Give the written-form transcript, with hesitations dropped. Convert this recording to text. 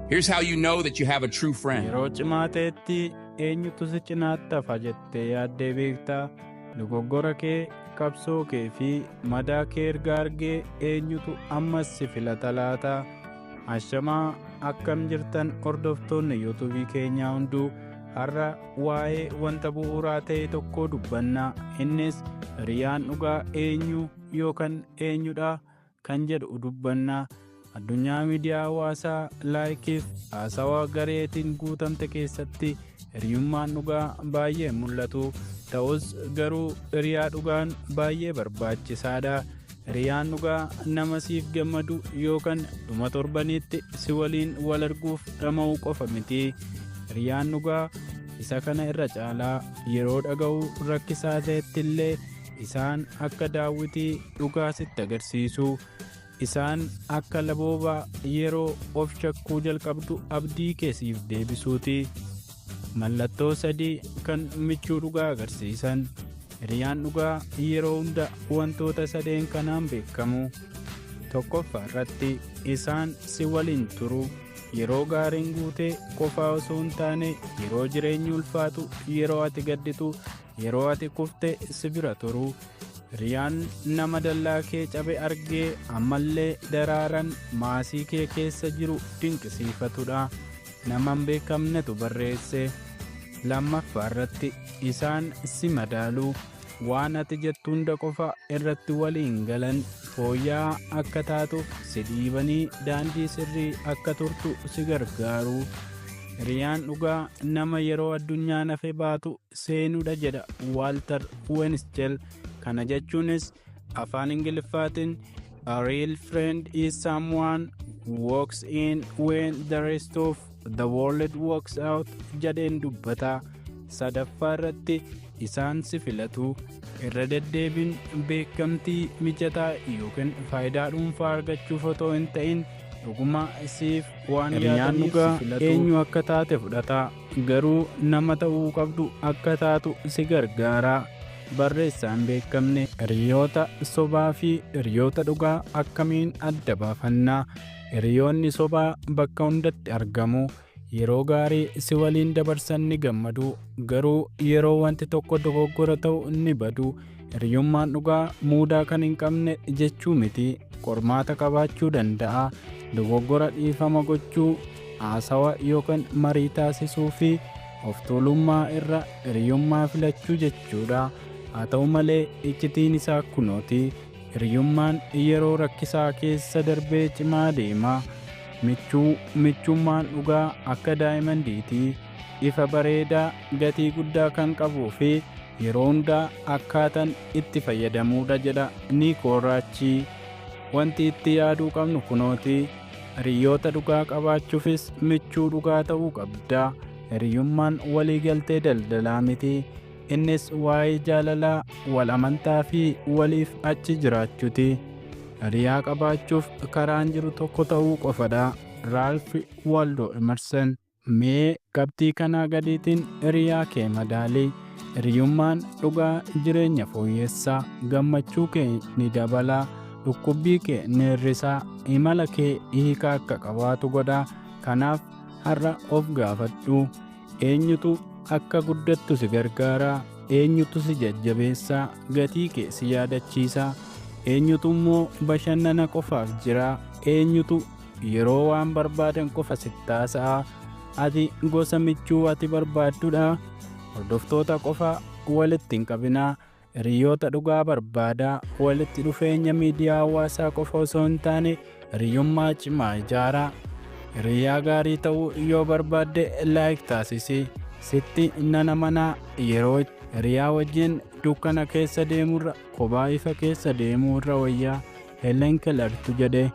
Here's how you know that you have a true friend. Yeroo cimaa ta'etti eenyutu si cinaatti hafa jettee yaaddee beektaa? Dogoggora kee, qabsoo kee fi madaa kee erga argee eenyutu ammas si filata laata? Ashamaa akkam jirtan hordoftoonni YouTube keenyaa hunduu har'a waa'ee wanta bu'uuraa ta'e tokko dubbannaa. Innis hiriyaan dhugaa eenyu yookaan eenyudha kan jedhu dubbannaa. Addunyaa miidiyaa hawaasaa laayikiif haasawaa gareetiin guutamte keessatti hiriyummaan dhugaa baay'ee mul'atu. Ta'us garuu hiriyaa dhugaan baay'ee barbaachisaadha. Hiriyaan dhugaa nama siif gammadu yookaan dhuma torbaniitti si waliin wal arguuf dhama'uu qofa miti. Hiriyaan dhugaa isa kana irra caalaa yeroo dhaga'uu rakkisaa ta'etti illee isaan akka daawwitii dhugaa sitti agarsiisu. Isaan akka laboobaa yeroo of shakkuu jalqabdu abdii keessiif deebisuuti. Mallattoo sadii kan michuu dhugaa agarsiisan. Hiriyaan dhugaa yeroo hunda wantoota sadeen kanaan beekamu. Tokkoffaa irratti isaan si waliin turu. Yeroo gaariin guutee qofaa osoo hin taane yeroo jireenyi ulfaatu, yeroo ati gadditu, yeroo ati kufte si bira turu. Hiriyaan nama dallaa kee cabe argee ammallee daraaran maasii kee keessa jiru dinqisiifatudha. Nama hin beekamnetu barreesse. Lammaffaa irratti isaan si madaalu. Waan ati jettu hunda qofa irratti waliin galan fooyya'aa akka taatuuf si dhiibanii daandii sirrii akka turtu si gargaaru. Hiriyaan dhugaa nama yeroo addunyaan hafe baatu seenudha jedha Walter Wenzel. Kana jechuunis afaan Ingiliffaatiin a real friend is someone who walks in when the rest of the world walks out jedheen dubbata. Sadaffaa irratti isaan si filatu. Irra deddeebiin beekamtii mijataa yookiin faayidaa dhuunfaa argachuuf otoo hin ta'in dhuguma siif waan yaadaniif si filatu. Eenyu akka taate fudhata. Garuu nama ta'uu qabdu akka taatu si gargaara. Barreessaan beekamne hiriyoota sobaa fi hiriyoota dhugaa akkamiin adda baafannaa? Hiriyoonni sobaa bakka hundatti argamu. Yeroo gaarii si waliin dabarsan ni gammadu. Garuu yeroo wanti tokko dogoggora ta'u ni badu. Hiriyummaan dhugaa muudaa kan hin qabne jechuu miti. Qormaata qabaachuu danda'a. Dogoggora dhiifama gochuu, haasawa yookaan marii taasisuu fi of tuulummaa irra hiriyummaa filachuu jechuudha. Haa ta'u malee iccitiin isaa kunooti. Hiriyummaan yeroo rakkisaa keessa darbee cimaa deema. Michummaan dhugaa akka daayimandiiti. Ifa bareedaa gatii guddaa kan qabuu fi yeroo hundaa akkaatan itti fayyadamuudha jedha Niikooraachi. Wanti itti yaaduu qabnu kunooti. Hiriyoota dhugaa qabaachuufis michuu dhugaa ta'uu qabda. Hiriyummaan waliigaltee daldalaa miti. Innis waa'ee jaalalaa, wal amantaa fi waliif achi jiraachuuti. Hiriyaa qabaachuuf karaan jiru tokko ta'uu qofadha. Ralph Waldo Emerson. Mee qabxii kanaa gadiitiin hiriyaa kee madaali. Hiriyummaan dhugaa jireenya fooyyessaa. Gammachuu kee ni dabala. Dhukkubbii kee ni hir'isaa. Imala kee hiika akka qabaatu godha. Kanaaf har'a of gaafadhu. Eenyutu akka guddattu si gargaara? Eenyutu si jajjabeessa? Gatii kee si yaadachiisa? Eenyutu immoo bashannana qofaaf jira? Eenyutu yeroo waan barbaadan qofa sitti haasa'a? Ati gosa michuu ati barbaaddudha? Hordoftoota qofa walitti hin qabinaa. Hiriyoota dhugaa barbaadaa. Walitti dhufeenya miidiyaa hawaasaa qofa osoo hin taane hiriyummaa cimaa ijaaraa. Hiriyaa gaarii ta'uu yoo barbaadde laayik taasisi. Sitti nana manaa yeroo hiriyaa wajjin dukkana keessa deemurra kophaa ifa keessa deemuu irra wayyaa. Helen Kellertu jedhe.